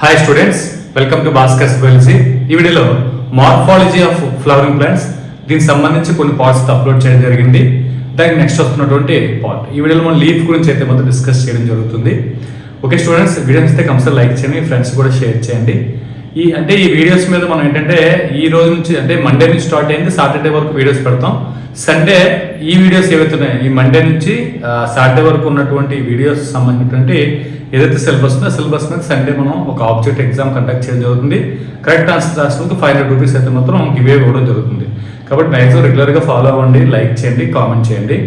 Hi students, welcome to Bhaskar's biology. ఈ వీడియోలో morphology of flowering plants దీనికి సంబంధించి కొన్ని పార్ట్స్ అప్లోడ్ చేయడం జరిగింది. దానికి నెక్స్ట్ వస్తున్నటువంటి పార్ట్ ఈ వీడియోలో మనం లీఫ్ గురించి అయితే మొత్తం డిస్కస్ చేయడం జరుగుతుంది. ఓకే స్టూడెంట్స్, వీడియోస్ అయితే కంపల్సరీ లైక్ చేయండి, మీ ఫ్రెండ్స్ కూడా షేర్ చేయండి. ఈ వీడియోస్ మీద మనం ఏంటంటే ఈ రోజు నుంచి అంటే మండే నుంచి స్టార్ట్ అయింది, సాటర్డే వరకు వీడియోస్ పెడతాం. సండే ఈ వీడియోస్ ఏవైతే ఉన్నాయో ఈ మండే నుంచి సాటర్డే వరకు ఉన్నటువంటి వీడియోస్ సంబంధించినటువంటి ఏదైతే సిలబస్ ఉందో సిలబస్ మీద సండే మనం ఒక ఆబ్జెక్ట్ ఎగ్జామ్ కండక్ట్ చేయడం జరుగుతుంది. కరెక్ట్ ఆన్సర్ రాసినందుకు 500 రూపీస్ అయితే మాత్రం గివ్ అవే ఇవ్వడం జరుగుతుంది. కాబట్టి మ్యాక్సిమం రెగ్యులర్గా ఫాలో అవ్వండి, లైక్ చేయండి, కామెంట్ చేయండి.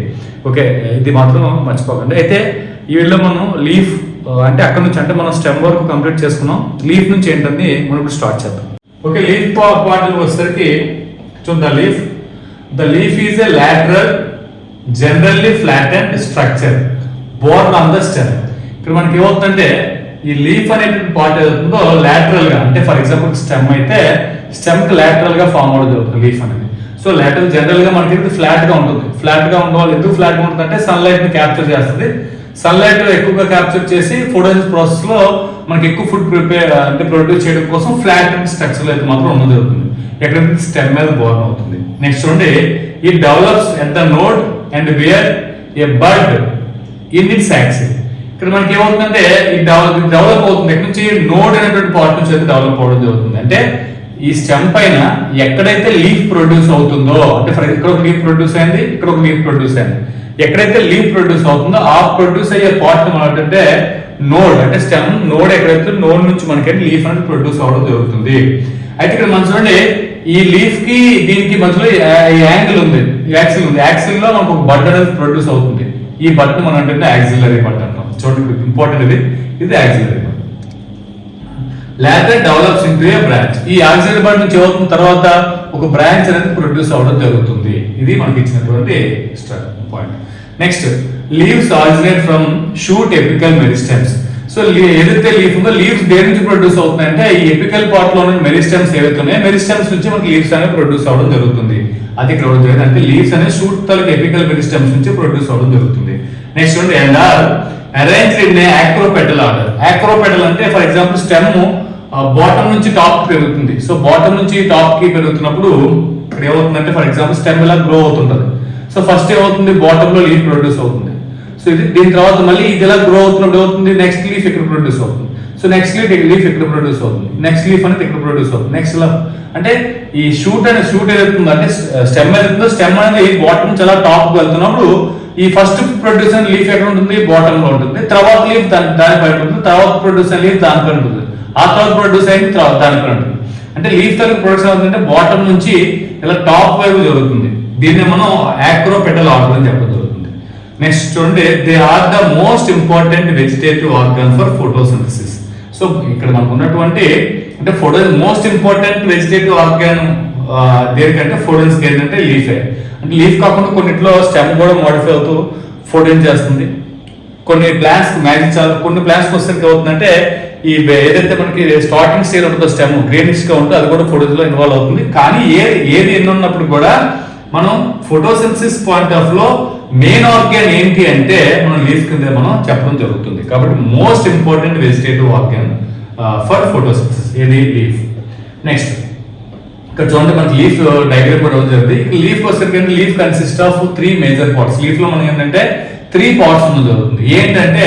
ఓకే, ఇది మాత్రం మర్చిపోకండి. అయితే ఈ వీడియోలో మనం లీఫ్ అంటే అక్కడ నుంచి అంటే మనం స్టెమ్ వరకు కంప్లీట్ చేసుకున్నాం. లీఫ్ నుంచి ఏంటని మనం ఇప్పుడు స్టార్ట్ చేద్దాం. ఓకే, లీఫ్ పార్ట్ వచ్చేసరికి చూద్దాం. The leaf is a lateral generally flat and structure Born on the stem. ఇక్కడ మనకి ఏమవుతుందంటే ఈ లీఫ్ అనేటువంటి పార్ట్ ఏదవుతుందో లాటరల్ గా, అంటే ఫర్ ఎగ్జాంపుల్ స్టెమ్ అయితే స్టెమ్ కి లాటరల్ గా ఫామ్ అవడం జరుగుతుంది లీఫ్ అనేది. సో లాటరల్ జనరల్ గా మనకి ఫ్లాట్ గా ఉంటుంది. ఫ్లాట్ గా ఉండవాలి. ఎందుకు ఫ్లాట్ గా ఉంటుంది అంటే సన్లైట్ ని క్యాప్చర్ చేస్తుంది. సన్లైట్ ఎక్కువగా క్యాప్చర్ చేసి ఫోటోసిస్ ప్రాసెస్ లో మనకి ఎక్కువ ఫుడ్ ప్రిపేర్ అంటే ప్రొడ్యూస్ చేయడం కోసం ఫ్లాట్ స్ట్రక్చర్ అయితే మాత్రం ఉండదు జరుగుతుంది. ఎక్కడ స్టెమ్ మీద బోర్న్ అవుతుంది. నెక్స్ట్ చూడండి, ఈ develops at the node and bear a bud in its axil. ఇక్కడ మనకి ఏమవుతుందంటే ఈ డెవలప్ అవుతుంది. ఇక్కడ నుంచి నోడ్ అనేటువంటి పార్ట్ నుంచి అయితే డెవలప్ అవడం జరుగుతుంది. అంటే ఈ స్టెమ్ పైన ఎక్కడైతే లీఫ్ ప్రొడ్యూస్ అవుతుందో, అంటే ఫర్ ఇక్కడ ఒక లీఫ్ ప్రొడ్యూస్ అయింది, ఇక్కడ ఒక లీఫ్ ప్రొడ్యూస్ అయింది, ఎక్కడైతే లీఫ్ ప్రొడ్యూస్ అవుతుందో ఆ ప్రొడ్యూస్ అయ్యే పార్ట్ మనకంటే నోడ్, అంటే స్టెమ్ నోడ్ ఎక్కడైతే నోడ్ నుంచి మనకైతే లీఫ్ అనేది ప్రొడ్యూస్ అవడం జరుగుతుంది. అయితే ఇక్కడ మనం చూడండి, ఈ లీఫ్ కి దీనికి మధ్యలో యాంగిల్ ఉంది, యాక్సిల్ ఉంది. యాక్సిల్ లో మనకు ఒక బడ్ అనేది ప్రొడ్యూస్ అవుతుంది. ఈ బడ్ మనం అంటే యాక్సిలరీ బడ్ అంటాం. చూడండి, ఇంపార్టెంట్ ఇది యాక్సిలరీ బడ్. లాటర్ డెవలప్స్ ఇంటూ ఏ బ్రాంచ్. ఈ యాక్సిలరీ బడ్ నుంచి అవుతున్న తర్వాత ఒక బ్రాంచ్ అనేది ప్రొడ్యూస్ అవడం జరుగుతుంది. ఇది మనకి ఇచ్చినటువంటి point. Next, leaves originate from shoot apical meristems. So ఏదైతే లీఫ్ ఉందో లీవ్స్ దేని నుంచి ప్రొడ్యూస్ అవుతుందంటే ఈ ఎపికల్ పార్ట్ లో ఉన్న మెరిస్టెమ్స్ ఏవైతే ఉన్నాయో మెరిస్టెమ్స్ నుంచి మనకి లీవ్స్ అనేది ప్రొడ్యూస్ అవడం జరుగుతుంది. అది ఇక్కడ జరిగింది. అంటే లీవ్స్ అనేది షూట్ తలకి ఎపికల్ మెరిస్టెమ్స్ నుంచి ప్రొడ్యూస్ అవడం జరుగుతుంది. నెక్స్ట్ ఉంది and are arranged in a acropetal order. Acropetal అంటే ఫర్ ఎగ్జాంపుల్ స్టెమ్ బాటమ్ నుంచి టాప్ పెరుగుతుంది. సో బాటమ్ నుంచి టాప్ కి పెరుగుతున్నప్పుడు ఇక్కడ ఏమవుతుందంటే ఫర్ ఎగ్జాంపుల్ స్టెమ్ ఇలా గ్రో అవుతుంటది. సో ఫస్ట్ ఏమవుతుంది, బాటమ్ లో లీఫ్ ప్రొడ్యూస్ అవుతుంది. సో ఇది దీని తర్వాత మళ్ళీ ఇది ఎలా గ్రో అవుతున్నప్పుడు అవుతుంది, నెక్స్ట్ లీఫ్ ఇక్కడ ప్రొడ్యూస్ అవుతుంది. సో నెక్స్ట్ లీఫ్ ఇక్కడ ప్రొడ్యూస్ అవుతుంది. నెక్స్ట్ లీఫ్ అనేది ఇక్కడ ప్రొడ్యూస్ అవుతుంది. నెక్స్ట్ అంటే ఈ షూట్ ఏదైతుందో అంటే స్టెమ్ ఏదైతుందో స్టెమ్ అనేది బాటమ్ నుంచి అలా టాప్ వెళ్తున్నప్పుడు ఈ ఫస్ట్ ప్రొడ్యూస్ అయిన లీఫ్ ఎక్కడ ఉంటుంది, బాటమ్ లో ఉంటుంది. తర్వాత లీఫ్ దానిపై ఉంటుంది. తర్వాత ప్రొడ్యూస్ అయిన లీఫ్ దానిపై ఉంటుంది. ఆ తర్వాత ప్రొడ్యూస్ అయిన తర్వాత దానిపై ఉంటుంది. అంటే లీఫ్ తరగతి ప్రొడక్షన్ అవుతుందంటే బాటమ్ నుంచి ఇలా టాప్ వైపు జరుగుతుంది. దీన్ని మనం ఆక్రోపెటల్ ఆర్డర్ అని చెప్పడం జరుగుతుంది. నెక్స్ట్ చూడండి, they are the most important vegetative organ for photosynthesis. So ఇక్కడ మనకు ఉన్నటువంటి అంటే మోస్ట్ ఇంపార్టెంట్ వెజిటేటివ్ ఆర్గాన్ దేనికంటే ఫోటోసిన్సిస్ ఏంటంటే లీఫే. అంటే లీఫ్ కాకుండా కొన్నిట్లో స్టెమ్ కూడా మోడిఫై అవుతూ ఫోటోన్ చేస్తుంది. కొన్ని ప్లాంట్స్ కొన్ని ప్లాంట్స్ వచ్చేసరికి అవుతుందంటే ఈ ఏదైతే మనకి స్టార్టింగ్ స్టేజ్ ఉంటుందో స్టెమ్ గ్రీనిష్ గా ఉంటుందో అది కూడా ఫోటోస్ లో ఇన్వాల్వ్ అవుతుంది. కానీ ఏది ఎన్ని ఉన్నప్పుడు కూడా మనం ఫోటోసింథసిస్ పాయింట్ ఆఫ్ లో మెయిన్ ఆర్గాన్ ఏంటి అంటే మనం లీఫ్ కింద మనం చెప్పడం జరుగుతుంది. కాబట్టి most important vegetative organ for photosynthesis ఏది లీఫ్. నెక్స్ట్ ఇక్కడ చూడండి, మనకి లీఫ్ డయాగ్రామ్ కూడా జరుగుతుంది. లీఫ్ వచ్చేసరికి leaf consist of 3 major parts. Leaf లో మనకి ఏంటంటే 3 పార్ట్స్ ఉన్న జరుగుతుంది. ఏంటంటే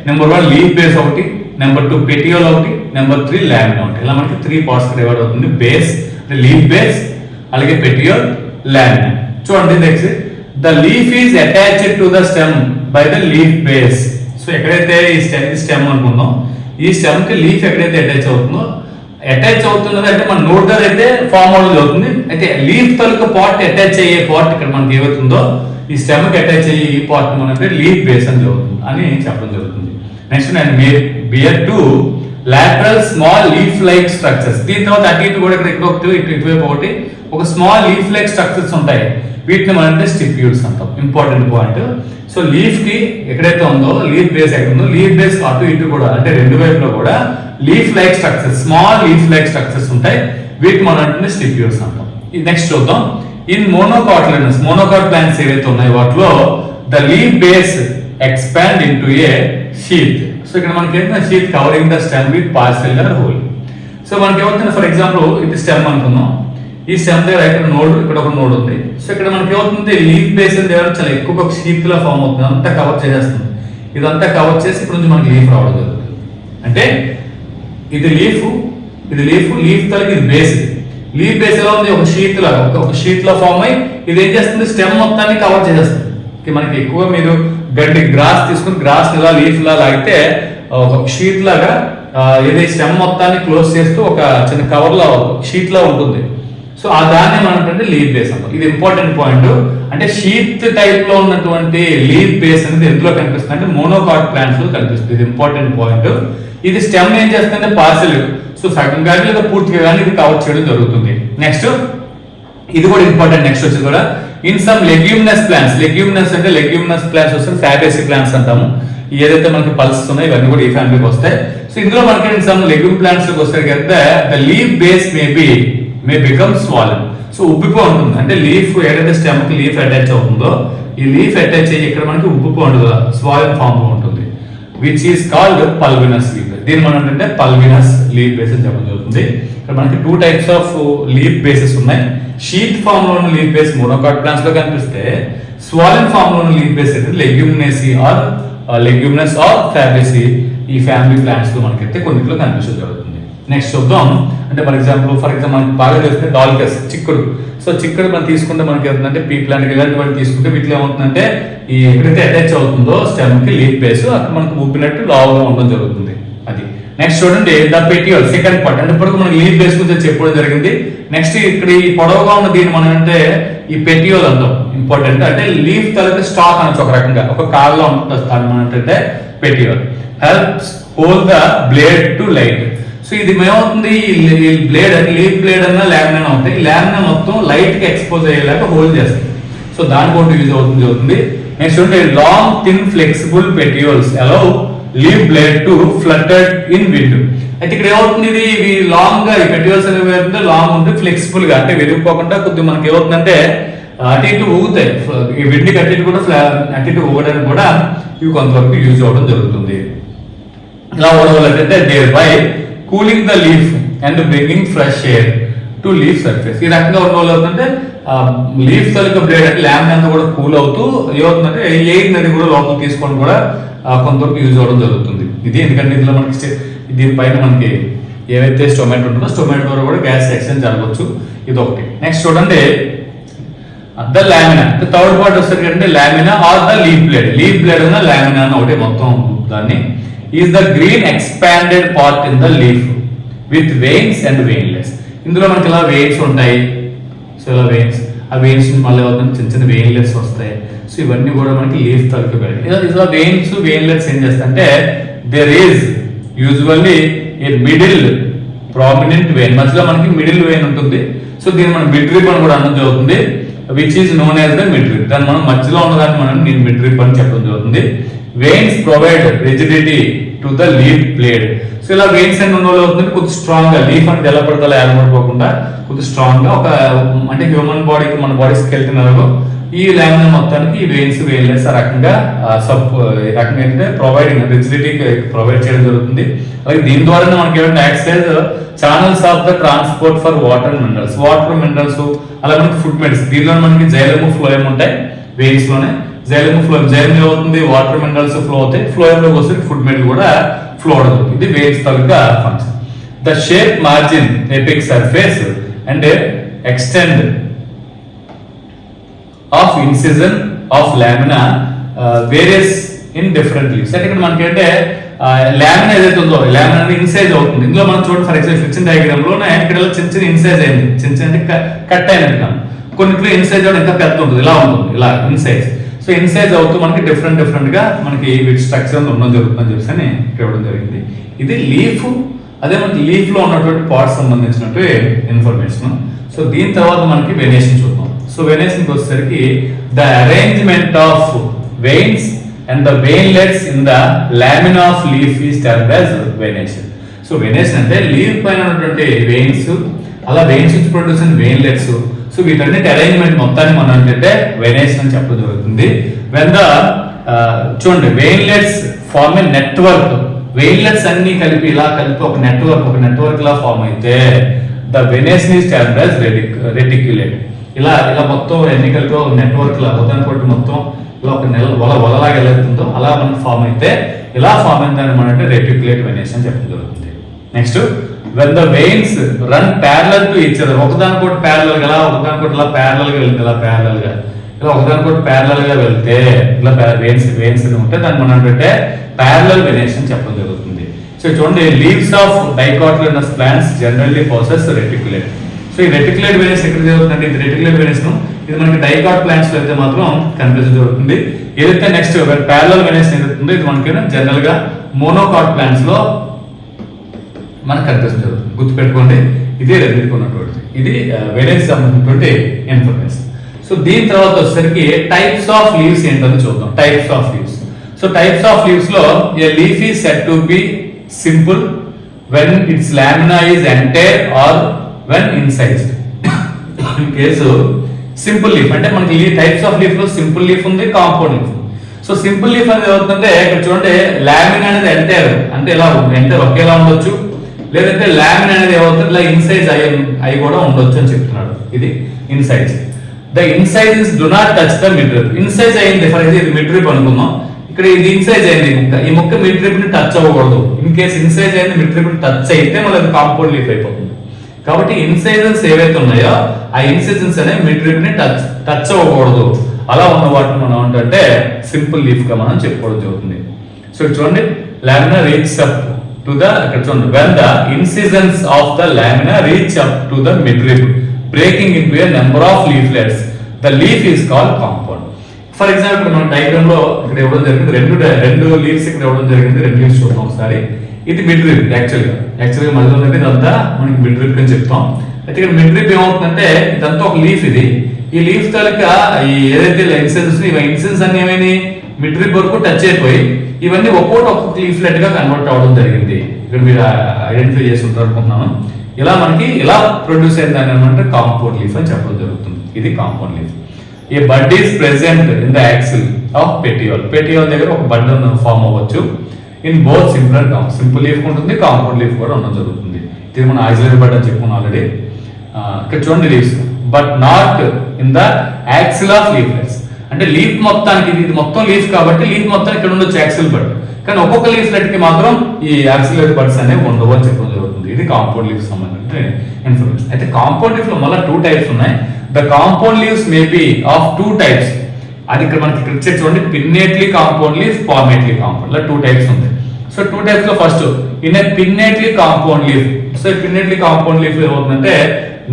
నెంబర్ 1 లీఫ్ బేస్ ఒకటి, నెంబర్ 2 పెటియోల్ ఒకటి, నెంబర్ 3 లామినా ఒకటి. ఇలా మనకి 3 పార్ట్స్ డివైడ్ అవుతుంది. బేస్ అంటే లీఫ్ బేస్, అలాగే పెటియోల్, లామినా. చూడండి, next the leaf is attached to the stem by the leaf base. So ఎక్కడైతే ఈ స్టెమ్ అనుకుందాం, ఈ స్టెమ్ కి లీఫ్ ఎక్కడైతే అటాచ్ అవుతున్నది అంటే మన నోట్ దగ్గర అయితే ఫామ్ అవడం అవుతుంది. అయితే లీఫ్ తలక పార్ట్ అటాచ్ అయ్యే పార్ట్ ఇక్కడ మనకి ఏమవుతుందో ఈ స్టెమ్ కి అటాచ్ అయ్యే ఈ పార్ట్ మనకి లీఫ్ బేస్ అని జరుగుతుంది అని చెప్పడం జరుగుతుంది. Next bear two lateral small leaf like structures. దీని తర్వాత అటు ఇటు కూడా ఇక్కడ ఒకటి ఇటువైపు ఒకటి ఒక స్మాల్ లీఫ్ లైక్ స్ట్రక్చర్స్ ఉంటాయి. వీటిని మనం అంటే స్టిప్యూల్స్ అంటాం. Important point. సో లీఫ్ కి ఎక్కడైతే ఉందో లీఫ్ బేస్ ఎక్కడ ఉందో లీఫ్ బేస్ అటు ఇటు కూడా అంటే రెండు వైపులో కూడా leaf like structures, small leaf like structures ఉంటాయి. వీటిని మనం అంటే స్టిప్యూల్స్ అంటాం. నెక్స్ట్ చూద్దాం. ఇన్ మోనోకాటిలిడన్స్, మోనోకాట్ ప్లాంట్స్ ఏవైతే ఉన్నాయో వాటిలో the leaf base expand into a sheath. So ఇక్కడ మనకి ఏంటంటే sheath covering the stem with partial or whole. So మనకి ఏమవుతుంది, ఫర్ ఎగ్జాంపుల్ ఇది స్టెమ్ అనుకుందాం, ఈ స్టెమ్ దగ్గర ఇక్కడ నోడ్, ఇక్కడ ఒక నోడ్ ఉంది. సో ఇక్కడ మనకి ఏమవుతుంది, లీఫ్ బేస్ దగ్గర చాలా ఎక్కువ ఒక షీత్ లా ఫామ్ అవుతుంది, అంతా కవర్ చేసేస్తుంది. ఇదంతా కవర్ చేసి ఇప్పుడు నుంచి మనకి లీఫ్ రావడం జరుగుతుంది. అంటే ఇది లీఫ్, లీఫ్ తలకి ఇది బేస్. లీఫ్ బేస్ ఎలా ఉంది, ఒక షీత్ లా, ఒక షీత్ లా ఫామ్ అయ్యి ఇది ఏం చేస్తుంది, స్టెమ్ మొత్తాన్ని కవర్ చేసేస్తుంది. మనకి ఎక్కువ మీరు గడ్డి గ్రాస్ తీసుకుని గ్రాస్ ఇలా లీఫ్ లా లాగితే ఒక షీట్ లాగా ఏది స్టెమ్ మొత్తాన్ని క్లోజ్ చేస్తూ ఒక చిన్న కవర్ లా షీట్ లా ఉంటుంది. సో ఆ దాన్ని మనం అంటే లీఫ్ బేస్ అంటాం. ఇది ఇంపార్టెంట్ పాయింట్. అంటే షీట్ టైప్ లో ఉన్నటువంటి లీఫ్ బేస్ అనేది ఎందులో కనిపిస్తుంది అంటే మోనోకాట్ ప్లాంట్స్ లో కనిపిస్తుంది. ఇది ఇంపార్టెంట్ పాయింట్. ఇది స్టెమ్ ఏం చేస్తుందంటే పార్షియల్, సో సగం కానీ లేదా పూర్తిగా కానీ ఇది కవర్ చేయడం జరుగుతుంది. నెక్స్ట్ ఇది కూడా ఇంపార్టెంట్. నెక్స్ట్ వచ్చి కూడా in some leguminous plants, leguminous అంటే లెగ్యూమినస్ ప్లాంట్స్ వస్తే ఫ్యాబేసి ప్లాంట్స్ అంటాము. ఏదైతే మనకి పల్సెస్ ఉన్నాయో ఇవన్నీ కూడా ఈ ఫ్యామిలీకి వస్తాయి. సో ఇందులో మనకి ఇన్ సమ్ లెగ్యూమ్ ప్లాంట్స్ వస్తాయి కదా, the leaf base may become swollen. So ఉబ్బిపో ఉంటుంది. అంటే లీఫ్ ఏదైతే స్టెమ్ కి లీఫ్ అటాచ్ అవుతుందో ఈ లీఫ్ అటాచ్ అయ్యి ఇక్కడ మనకి ఉబ్బిపో ఉంటుంది, స్వాలెన్ ఫామ్ లో ఉంటుంది. Which is called pulvinus leaf. దీని మనం అంటే పల్వినస్ లీఫ్ బేస్ అని చెప్పడం జరుగుతుంది. ఇక్కడ మనకి 2 టైప్స్ ఆఫ్ లీఫ్ బేసెస్ ఉన్నాయి. షీట్ ఫామ్ లో ఉన్న లీఫ్ బేస్ మోనోకాట్ ప్లాంట్స్ లో కనిపిస్తే, స్వాలెన్ ఫామ్ లో ఉన్న లీఫ్ బేస్ అయితే Leguminosae or leguminous or Fabaceae ఈ ఫ్యామిలీ ప్లాంట్స్ లో మనకైతే కొన్నిట్లో కనిపించడం జరుగుతుంది. నెక్స్ట్ చూద్దాం. అంటే ఫర్ ఎగ్జాంపుల్ మనకి బాగా తెలిస్తే డాల్కస్, చిక్కుడు. సో చిక్కుడు మనం తీసుకుంటే మనకి ఏంటంటే పీ ప్లాంట్ ఇలాంటివి తీసుకుంటే వీటిలో ఏమవుతుందంటే ఈ ఎక్కడైతే అటాచ్ అవుతుందో స్టెమ్ కి లీఫ్ బేస్ అక్కడ మనకు ఉబ్బినట్టు లావుగా ఉండడం జరుగుతుంది. అది నెక్స్ట్ చూడండి, ద పెటియోల్ సెకండ్ పార్ట్. అంటే ఇప్పుడు మనకి లీఫ్ బేస్ గురించి చెప్పడం జరిగింది. నెక్స్ట్ ఇక్కడ ఈ పొడవుగా ఉన్న దీన్ని మనం అంటే ఈ పెటియోల్ అంటాం. ఇంపార్టెంట్. అంటే లీఫ్ తలకి స్టాక్ అనొచ్చు, ఒక రకంగా ఒక కాల్లో ఉంటుంది దాన్ని మనం అంటే petiole. Helps hold the blade to light. So ఇది ఏమవుతుంది, ఈ బ్లేడ్ అని లీఫ్ బ్లేడ్ అన్నా లామినా అవుతాయి. లామినా మొత్తం లైట్ కి ఎక్స్పోజ్ అయ్యేలాగా హోల్డ్ చేస్తుంది. సో దాని కూడా యూజ్ అవుతుంది. నెక్స్ట్ ఉంటే long thin flexible petioles allow leave blade to fluttered in wind. అయితే ఇక్కడ ఏమవుతుంది, ఇవి లాంగ్ గా ఈ పెటియోల్స్ అనేవి లాంగ్ ఉంటే ఫ్లెక్సిబుల్ గా, అంటే విరిగిపోకుండా కొద్దిగా మనకి ఏమవుతుందంటే అటు ఇటు ఊగుతాయి. ఈ విండ్ అటు ఇటు కూడా అటు ఇటు ఊగడానికి కూడా ఇవి కొంతవరకు యూజ్ అవ్వడం జరుగుతుంది. ఇలా ఊడవాలంటే there by cooling the leaf and bringing fresh air to leaf surface. ఈ రకంగా ఉన్న వాళ్ళు అవుతుందంటే లీఫ్ తాలూకా బ్లేడ్ అంటే ల్యాండ్ అంతా కూడా కూల్ అవుతూ ఏమవుతుందంటే ఎయిర్ నది కూడా లోపల తీసుకొని కూడా కొంతవరకు యూజ్ అవ్వడం జరుగుతుంది. ఇది ఎందుకంటే ఇందులో మనకి దీనిపైన మనకి ఏవైతే స్టొమాటో ఉంటుందో స్టొమాటో ద్వారా కూడా గ్యాస్ ఎక్స్చేంజ్ జరగవచ్చు. ఇది ఒకటి. నెక్స్ట్ చూడండి, ద లామినా. థర్డ్ పార్ట్ వస్తుంది అంటే lamina or the leaf blade. Leaf blade అన్న లామినా అన్న ఒకటి మొత్తం దాన్ని. Is the green expanded part in the leaf with veins and veinlets. ఇందులో మనకి ఇలా వెయిన్స్ ఉంటాయి. సో ఇలా వెయిన్స్, ఆ వెయిన్స్ మళ్ళీ చిన్న చిన్న వెయిన్లెస్ వస్తాయి. సో ఇవన్నీ కూడా మనకి లీఫ్ తలకి ఇలా వెయిన్స్ వెయిన్లెస్ ఏం చేస్తాయంటే there is usually a middle prominent vein. మధ్యలో మనకి మిడిల్ వెయిన్ ఉంటుంది. సో దీన్ని మనం మిడ్ రిప్ అని కూడా అనడం జరుగుతుంది. Which is known as the mid rib. దాన్ని మనం మధ్యలో ఉన్నదాన్ని మనం నేను మిడ్ రిప్ అని చెప్పడం జరుగుతుంది. Veins provide rigidity to the leaf blade. So ఇలా వెయిన్స్ అండ్ ఉన్న అవుతుంది కొద్దిగా స్ట్రాంగ్ గా, లీఫ్ అంటే ఎలా పడితే అలా ఏర్పడిపోకుండా కొద్దిగా స్ట్రాంగ్ గా ఒక అంటే హ్యూమన్ బాడీకి మన బాడీ స్కెల్టన్ ఎలాగో ఈ లామినా మొత్తానికి ఈ వెయిన్స్ వెయిన్లెస్ ఆ రకంగా రకంగా ఏంటంటే ప్రొవైడింగ్ రిజిడిటీ ప్రొవైడ్ చేయడం జరుగుతుంది. అలాగే దీని ద్వారా మనకి ఏమంటే access channels of the transport for water minerals. Water minerals అలాగే మనకి ఫుడ్ మెడిసిన్. దీనిలో మనకి జైలము ఫ్లోయం ఉంటాయి వెయిన్స్ లోనే. జైలము ఫ్లోయం, జైలం ఏమవుతుంది వాటర్ మినరల్స్ ఫ్లో అవుతాయి. ఫ్లోయంలోకి వస్తే ఫుడ్ మెటీరియల్ కూడా ఫ్లో అవుతుంది. ఇది veins taluka function. The shape margin epic surface and extend of incision of lamina various in different leaves. అంటే ఇక్కడ మనకి అంటే లామినా ఏదైతే ఉందో లామినా ఇన్సైజ్ అవుతుంది. ఇందులో మనం చూడండి ఫర్ ఎగ్జాంపుల్ ఇచ్చిన డయాగ్రామ్ లోనే ఇక్కడ చిన్న చిన్న ఇన్సైజ్ అయింది, చిన్న చిన్న కట్ అయినట్టు. కొన్నిట్లో ఇన్సైజ్ కూడా ఇంకా పెద్ద ఉంటుంది, ఇలా ఉంటుంది ఇలా ఇన్సైజ్. సో ఇన్సైజ్ అవుతూ మనకి డిఫరెంట్ గా మనకి వీటి స్ట్రక్చర్ ఉండడం జరుగుతుందని చెప్పేసి అని ఇవ్వడం జరిగింది. ఇది లీఫ్. అదే మనకి లీఫ్ లో ఉన్నటువంటి పార్ట్స్ సంబంధించినట్టు ఇన్ఫర్మేషన్. సో దీని తర్వాత మనకి వెనేషన్ చూద్దాం. సో వెనేషన్ వచ్చేసరికి the arrangement of veins and the veinlets in the lamina of leaf is termed as venation. So venation అంటే లీఫ్ పైన ఉన్నటువంటి వెయిన్స్, అలా వెయిన్స్ నుంచి ప్రొడ్యూస్ అయిన వెయిన్లెట్స్. సో వీటన్నిటి అరేంజ్మెంట్ మొత్తాన్ని మనం ఏంటంటే వెనేషన్ అని చెప్పడం జరుగుతుంది. వెన్ ద చూడండి veinlets form a network veinlets అన్ని కలిపి ఒక నెట్వర్క్ లా ఫామ్ అయితే the venation is termed as reticulate. ఇలా మొత్తం ఎన్ని కలిపి ఒక నెట్వర్క్ లా ఒకదానికొకటి మొత్తం ఇలా ఒక వలలాగా ఎలా అవుతుందో అలా మనకి ఫామ్ అయితే ఇలా ఫామ్ అయిందని మనం రెటిక్యులేట్ వెనేస్ అని చెప్పడం జరుగుతుంది. Next when the veins run parallel to each other, ఒకదానికొకటి ప్యారలల్ గా ఒకదానికొకటి ఇలా ప్యారలల్ గా వెళ్తే ఇలా ఒకదానికొకటి ప్యారలల్ గా వెళ్తే ఇలా వెయిన్స్ ఉంటే దాన్ని మనం అంటే ప్యారలల్ వెనేస్ అని చెప్పడం జరుగుతుంది. సో చూడండి, leaves of dicotyledonous plants generally possess reticulate. So ఈ రెటిక్యులేట్ వెనేస్ ఎక్కడ జరుగుతుంది? ఇది రెటిక్యులేట్ వెనేస్ ఇది మనకి డైకాట్ ప్లాంట్స్ లో అయితే మాత్రం కనిపించడం జరుగుతుంది. ఏదైతే నెక్స్ట్ ప్యారలల్ వెనేస్ ఏదైతుందో ఇది మనకి జనరల్ గా మోనోకాట్ ప్లాంట్స్ లో మనకు కనిపిస్తుంది జరుగుతుంది. గుర్తుపెట్టుకోండి, ఇదే రెడ్డికున్నటువంటి ఇది వెనేస్ సంబంధించినటువంటి ఇన్ఫర్మేషన్. సో దీని తర్వాత వచ్చేసరికి టైప్స్ ఆఫ్ లీవ్స్ ఏంటని చూద్దాం. Types of leaves. So types of leaves లో a leaf is said to be simple when its lamina is entire or when incised. In case simple leaf అంటే మనకి types of leaf లో simple leaf ఉంది, compound leaf ఉంది. So simple leaf అనేది ఏమవుతుందంటే ఇక్కడ చూడండి, లామినా అనేది ఎంటైర్ అంటే ఇలా ఎంటైర్ ఒకేలా ఉండొచ్చు, లేదంటే లామిన్ అనేది ఏమవుతుంది ఇలా ఇన్సైజ్ అయి కూడా ఉండొచ్చు అని చెప్తున్నాడు. ఇది incise. The incisions do not touch the mid rib. Incise అయింది ఫర్ ఇది మిడ్ రిబ్ అనుకుందాం, ఇక్కడ ఇది ఇన్సైజ్ అయింది ఈ ముక్క మిడ్ రిబ్ ని టచ్ అవ్వకూడదు. ఇన్ కేసు ఇన్సైజ్ అయింది మిడ్ రిబ్ ని టచ్ అయితే మళ్ళీ అది కాంపౌండ్ లీఫ్ అయిపోతుంది. కాబట్టి ఇన్సైజెస్ ఏవైతే ఉన్నాయో ఆ ఇన్సైజెస్ అనేవి మిడ్ రిబ్ ని టచ్ అవ్వకూడదు. అలా ఉన్న వాటిని మనం ఏంటంటే సింపుల్ లీఫ్ గా మనం చెప్పుకోవడం జరుగుతుంది. సో చూడండి, lamina reach up to the when the incisions of the lamina reach up to the midrib, breaking into a number of leaflets, the leaf is called compound. For example, మనం diagram లో ఇక్కడ ఇవ్వడం జరిగింది రెండు leaves ఇక్కడ ఇవ్వడం జరిగింది. రెండు లీవ్స్ చూద్దాం ఒకసారి. ఇది మిడ్రిబ్ యాక్చువల్గా మధ్యలో ఉన్నది ఇదంతా మనకి మిడ్రిబ్ అని చెప్తాం. అయితే ఇక్కడ మిడ్రిబ్ ఏమవుతుందంటే ఇదంతా ఒక లీఫ్. ఈ లీఫ్ తాలూకా ఈ ఏదైతే ఇన్సిజన్స్ ఇన్సిజన్స్ అన్ని ఏమైనా మిడ్రిబ్ వరకు టచ్ అయిపోయి ఇవన్నీ ఒక్కొక్క లీఫ్లెట్ గా కన్వర్ట్ అవ్వడం జరిగింది. ఇక్కడ మీరు ఐడెంటిఫై చేసి ఉంటారు అనుకుంటున్నాను. ఇలా మనకి ఇలా ప్రొడ్యూస్ అయిన దాన్ని ఏమంటే కాంపౌండ్ లీఫ్ అని చెప్పడం జరుగుతుంది. ఇది కాంపౌండ్ లీఫ్. ఈ bud is present in the axil of petiole. Petiole దగ్గర ఒక బడ్ ఫామ్ అవ్వచ్చు. ఇన్ బోత్ సింపుల్ లీఫ్ ఉంటుంది, కాంపౌండ్ లీఫ్ కూడా ఉండడం జరుగుతుంది. ఇది మనం ఆక్సిలరీ బడ్ అని చెప్పుకున్నాం ఆల్రెడీ. ఇక్కడ చూడండి leaves, but not in the axil of leaflets. అంటే లీఫ్ మొత్తానికి ఇది మొత్తం లీఫ్ కాబట్టి లీఫ్ మొత్తానికి ఇక్కడ ఉండొచ్చు యాక్సిల్ బడ్, కానీ ఒక్కొక్క లీఫ్లెట్ కి మాత్రం ఈ యాక్సిలరీ బడ్స్ అనేవి ఉండవు అని చెప్పడం జరుగుతుంది. ఇది కాంపౌండ్ లీఫ్ సంబంధించిన ఇన్ఫర్మేషన్. అయితే కాంపౌండ్ లీఫ్ లో మళ్ళీ 2 టైప్స్ ఉన్నాయి. The compound leaves may be of 2 types. అది ఇక్కడ మనకి ఇక్కడ ఇచ్చే చూడండి, pinnately compound leaf, palmately compound. ఇలా 2 టైప్స్ ఉంది. సో 2 టైప్స్ లో first in a pinnately compound leaf. So pinnately compound leaf ఏమవుతుందంటే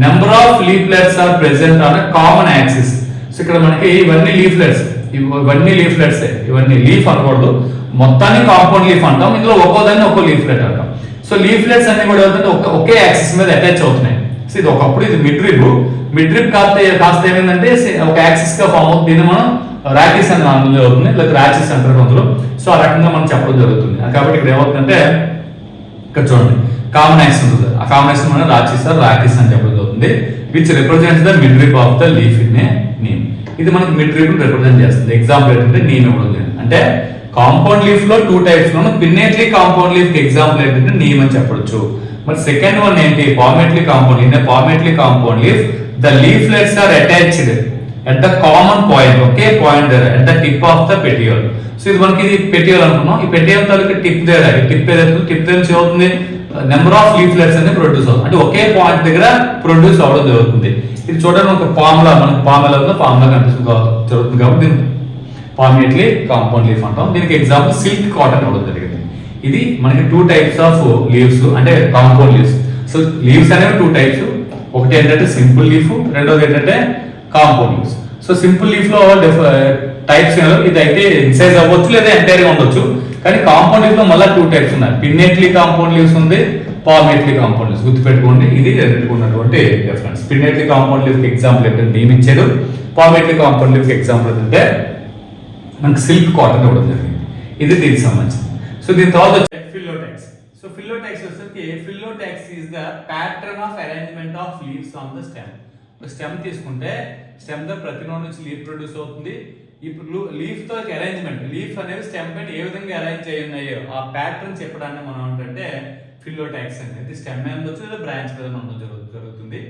number of leaflets are present on a common axis. So ఇక్కడ మనకి ఇవన్నీ లీఫ్లెట్స్ ఇవన్నీ లీఫ్ అనకూడదు, మొత్తాన్ని కాంపౌండ్ లీఫ్ అంటాం. ఇందులో ఒక్కోదాన్ని ఒక్కో లీఫ్లెట్ అంటాం. సో లీఫ్లెట్స్ అన్ని కూడా ఒకే యాక్సిస్ మీద అటాచ్ అవుతున్నాయి. సో ఇది ఒకప్పుడు ఇది మిడ్రిబ్ కాస్త ఏమైందంటే ఒక యాక్సిస్ గా ఫామ్ అవుతుంది. దీన్ని మనం రాకిస్ అని నామం జరుగుతుంది, లేదా రాచిస్ అంటారు అందులో. సో ఆ రకంగా మనం చెప్పడం జరుగుతుంది. కాబట్టి ఇక్కడ ఏమవుతుందంటే ఇక్కడ చూడండి కామన్ యాక్సిస్ ఉంటుంది. ఆ కామన్ యాక్సిస్ మనం రాచిస్ రాకిస్ అని చెప్పడం జరుగుతుంది. Which represents the midrib of the leaf in a neem. ఇది మనకి మిడ్రిబ్ రిప్రజెంట్ చేస్తుంది. ఎగ్జాంపుల్ ఏంటంటే నీమ్ ఇవ్వడం జరిగింది. అంటే కాంపౌండ్ లీఫ్ లో 2 టైప్స్ లోను పిన్నేట్లీ కాంపౌండ్ లీఫ్ కి ఎగ్జాంపుల్ ఏంటంటే నీమ్ అని చెప్పొచ్చు. మరి సెకండ్ వన్ ఏంటి, palmately compound. In palmately compound leaf the leaflets are attached at the common point, okay point there at the tip of the petiole. So ఇది మనకి ఇది పెటియోల్ అనుకున్నాం. ఈ పెటియోల్ తాలూకా టిప్ దగ్గర టిప్ దగ్గర అవుతుంది నెంబర్ ఆఫ్ లీఫ్లెట్స్ అనేది produce అవుతుంది. అంటే ఒకే పాయింట్ దగ్గర ప్రొడ్యూస్ అవ్వడం జరుగుతుంది. ఇది చూడడానికి ఒక పామ్లా మనకి పామ్లా కనిపిస్తుంది జరుగుతుంది. కాబట్టి దీన్ని పామియట్లీ కాంపౌండ్ లీఫ్ అంటాం. దీనికి ఎగ్జాంపుల్ సిల్క్ కాటన్ అవ్వడం జరిగింది. ఇది మనకి 2 టైప్స్ ఆఫ్ లీవ్స్ అంటే కాంపౌండ్ లీవ్స్. సో లీవ్స్ అనేవి 2 టైప్స్. ఒకటి ఏంటంటే సింపుల్ లీఫ్, రెండోది ఏంటంటే compound leaves. So simple leaf లో టైప్స్ ఇది అయితే ఇన్సైజ్ అవ్వచ్చు లేదా ఎంటైర్ గా ఉండొచ్చు. కానీ కాంపౌండ్ లీఫ్ లో మళ్ళీ 2 టైప్స్ ఉన్నాయి. పిన్నేట్లీ కాంపౌండ్ లీవ్స్ ఉంది, పామెట్లీ కాంపౌండ్ లీవ్స్. గుర్తుపెట్టుకోండి, ఇది రెండుకున్నటువంటి difference. Pinnately compound leaf example ఏంటంటే నేను ఇచ్చారు, పామెట్లీ కాంపౌండ్ లీఫ్ ఎగ్జాంపుల్ ఏంటంటే మనకి సిల్క్ కాటన్ ఇవ్వడం జరిగింది. ఇది దీనికి సంబంధించింది. సో దీని తర్వాత ఫిల్లోటాక్స్. సో ఫిల్లోటాక్స్ వచ్చేసరికి phyllotaxy is the pattern of arrangement of leaves on the stem. Stem తీసుకుంటే స్టెమ్ ద ప్రతి నోడ్ నుంచి లీఫ్ ప్రొడ్యూస్ అవుతుంది. ఇప్పుడు లీఫ్ తో అరేంజ్మెంట్, లీఫ్ అనేది స్టెమ్ పైన ఏ విధంగా అరేంజ్ అయి ఉన్నాయో ఆ ప్యాటర్న్ చెప్పడాన్ని మనం ఏంటంటే ఫిల్లోటాక్స్ అనేది స్టెమ్ మీద ఉండొచ్చు లేదా బ్రాంచ్ మీద ఉండడం జరుగుతుంది.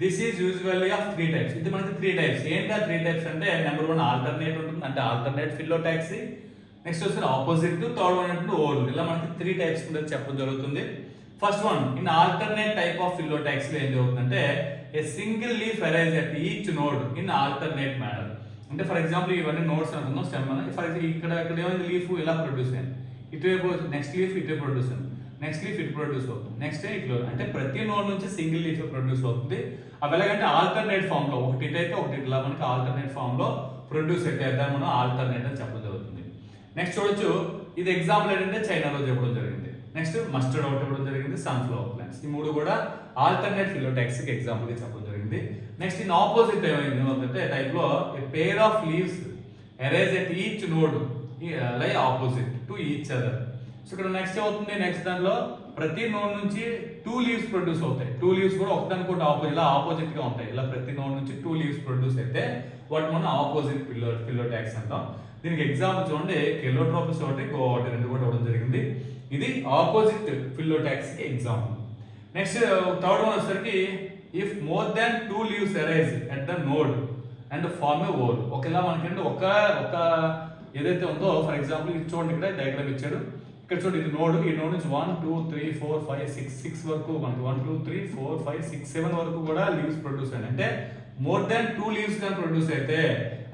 This is usually of 3 types. ఇది మనకి 3 టైప్స్. ఏంటి ఆ 3 టైప్స్ అంటే నెంబర్ 1 ఆల్టర్నేట్ ఉంటుంది, అంటే ఆల్టర్నేట్ ఫిల్లోటాక్సీ. నెక్స్ట్ వచ్చి ఆపోజిట్, థర్డ్ వన్ అంటే ఓల్. ఇలా మనకి 3 టైప్స్ కింద చెప్పడం జరుగుతుంది. First one, in alternate type of phyllotaxy లో ఏం జరుగుతుందంటే a single leaf arise at each node in alternate manner. అంటే ఫర్ ఎగ్జాంపుల్ ఇవన్నీ నోడ్స్ అనుకుందాం స్టెమ్ ఫర్ ఎగ్జాంపుల్ ఇక్కడ ఏమైంది, లీఫ్ ఇలా ప్రొడ్యూస్ అయింది, ఇటువైపు నెక్స్ట్ లీఫ్ ఇటు ప్రొడ్యూస్ అయింది, నెక్స్ట్ లీఫ్ ఇటు ప్రొడ్యూస్ అవుతుంది, నెక్స్ట్ ఇట్లా, అంటే ప్రతి నోడ్ నుంచి సింగిల్ లీఫ్ ప్రొడ్యూస్ అవుతుంది. అవి ఎలాగంటే ఆల్టర్నేట్ ఫామ్ లో, ఒకటి ఇటు అయితే ఒకటి ఇట్లా మనకి ఆల్టర్నేట్ ఫామ్ లో ప్రొడ్యూస్ అయితే దాన్ని మనం ఆల్టర్నేట్ అని చెప్పడం జరుగుతుంది. నెక్స్ట్ చూడొచ్చు, ఇది ఎగ్జాంపుల్ ఏంటంటే చైనాలో చెప్పడం జరిగింది. నెక్స్ట్ మస్టర్డ్ అవుట్ ఇవ్వడం జరిగింది, సన్ఫ్లవర్ ప్లాంట్స్. ఈ 3 కూడా ఆల్టర్నేట్ ఫిల్లోటాక్సీకి ఎగ్జాంపుల్ గా చెప్పడం జరిగింది. నెక్స్ట్ ఇన్ ఆపోజిట్ ఏమవుతుందంటే టైప్ లో a pair of leaves arrange at each node lie opposite to each other. So ఇక్కడ నెక్స్ట్ ఏమవుతుంది, నెక్స్ట్ దానిలో ప్రతి నోడ్ నుంచి 2 లీవ్స్ ప్రొడ్యూస్ అవుతాయి. 2 లీవ్స్ కూడా ఒకదానికొకటి ఆపోజిట్ గా ఉంటాయి. ఇలా ప్రతి నోడ్ నుంచి 2 లీవ్స్ ప్రొడ్యూస్ అయితే వాటి మనం ఆపోజిట్ ఫిల్లోటాక్స్ అంటాం. దీనికి ఎగ్జాంపుల్ చూడండి, కెలోట్రోపిస్ ఒకటి, గో ఒకటి, 2 కూడా ఇవ్వడం జరిగింది. ఇది ఆపోజిట్ ఫిల్లోటాక్సీకి ఎగ్జాంపుల్. నెక్స్ట్ థర్డ్ వన్ వచ్చేసరికి if more than 2 leaves arise at the node and form a whorl. ఒకేలా మనకి ఒక ఏదైతే ఉందో, ఫర్ ఎగ్జాంపుల్ ఇది చూడండి, ఇక్కడ డయాగ్రామ్ ఇచ్చాడు, ఇక్కడ చూడండి ఇది నోడ్, ఈ నోడ్ నుంచి 1 2 3 4 5 6 వరకు మనకి 1 2 3 4 5 6 7 వరకు కూడా లీవ్స్ ప్రొడ్యూస్ అయ్యాయి. అంటే మోర్ దాన్ 2 లీవ్స్ కానీ ప్రొడ్యూస్ అయితే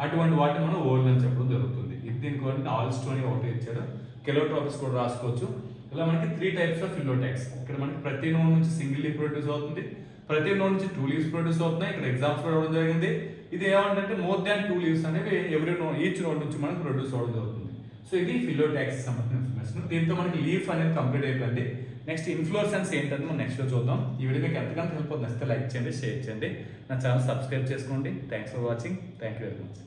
అటువంటి వాటిని మనం ఓల్ అని చెప్పడం జరుగుతుంది. ఇది దీనికి ఆల్ స్టోన్ ఒకటి ఇచ్చాడు, కెలోట్రోపిస్ కూడా రాసుకోవచ్చు. ఇలా మనకి 3 టైప్స్ ఆఫ్ ఫిల్లోటాక్స్. ఇక్కడ మనకి ప్రతి నోడ్ నుంచి సింగిల్ లీఫ్ ప్రొడ్యూస్ అవుతుంది, ప్రతి నోడ్ నుంచి 2 లీవ్స్ ప్రొడ్యూస్ అవుతున్నాయి. ఇక్కడ ఎగ్జామ్స్ కూడా ఇవ్వడం జరిగింది. ఇది ఏమంటే మోర్ దాన్ 2 లీవ్స్ అనేవి ఎవ్రీ నోడ్, ఈచ్ నోడ్ నుంచి మనకి ప్రొడ్యూస్ అవ్వడం జరుగుతుంది. సో ఇది ఫిల్లోటాక్సీ సంబంధించిన ఇన్ఫర్మేషన్. దీంతో మనకి లీఫ్ అనేది కంప్లీట్ అయిపోయింది. నెక్స్ట్ ఇన్ఫ్లోరెసెన్స్ ఏంటంటే మనం నెక్స్ట్ లో చూద్దాం. ఈ వీడియో మీకు ఎంతగానో హెల్ప్ అవుతుంది, నచ్చితే లైక్ చేయండి, షేర్ చేయండి, నా ఛానల్ సబ్స్క్రైబ్ చేసుకోండి. Thanks for watching. Thank you very much.